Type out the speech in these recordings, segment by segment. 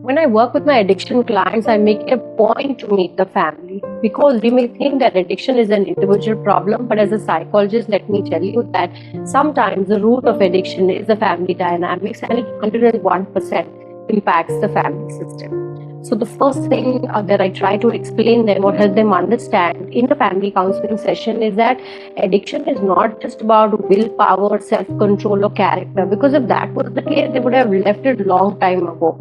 When I work with my addiction clients, I make a point to meet the family because we may think that addiction is an individual problem, but as a psychologist, let me tell you that sometimes the root of addiction is the family dynamics and it 101% impacts the family system. So the first thing that I try to explain them or help them understand in the family counseling session is that addiction is not just about willpower, self-control or character, because if that was the case, they would have left it long time ago.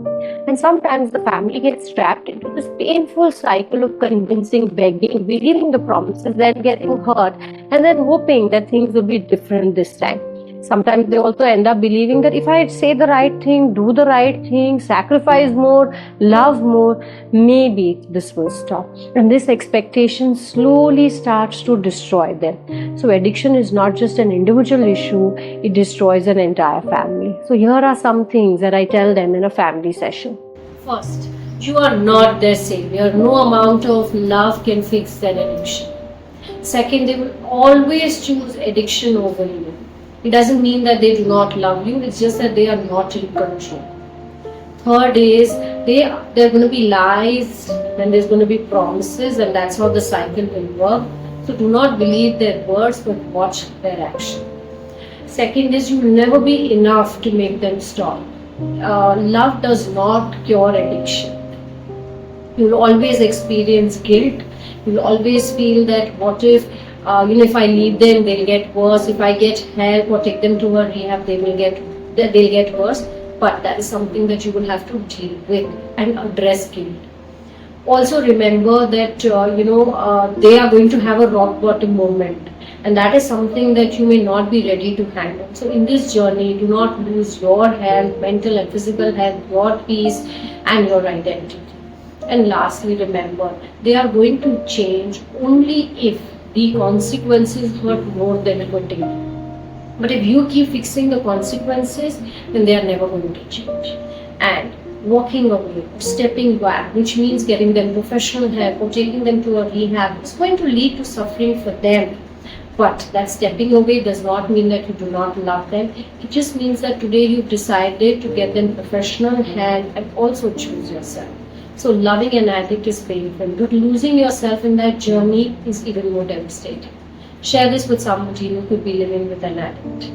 And sometimes the family gets trapped into this painful cycle of convincing, begging, believing the promises, then getting hurt, and then hoping that things will be different this time. Sometimes they also end up believing that if I say the right thing, do the right thing, sacrifice more, love more, maybe this will stop. And this expectation slowly starts to destroy them. So addiction is not just an individual issue, it destroys an entire family. So here are some things that I tell them in a family session. First, you are not their savior. No amount of love can fix their addiction. Second, they will always choose addiction over you. It doesn't mean that they do not love you, it's just that they are not in control. Third is, there are going to be lies and there's going to be promises, and that's how the cycle will work. So do not believe their words, but watch their action. Second is, you will never be enough to make them stop. Love does not cure addiction. You will always experience guilt. You will always feel that what if I leave them, they'll get worse. If I get help or take them to a rehab, they'll get worse. But that is something that you will have to deal with and address guilt. Also remember that they are going to have a rock bottom moment, and that is something that you may not be ready to handle. So in this journey, do not lose your health, mental and physical health, your peace and your identity. And lastly, remember, they are going to change only if the consequences hurt more than quitting. But if you keep fixing the consequences, then they are never going to change. And walking away, stepping back, which means getting them professional help or taking them to a rehab, is going to lead to suffering for them. But that stepping away does not mean that you do not love them. It just means that today you've decided to get them professional help and also choose yourself. So loving an addict is painful, but losing yourself in that journey is even more devastating. Share this with somebody who could be living with an addict.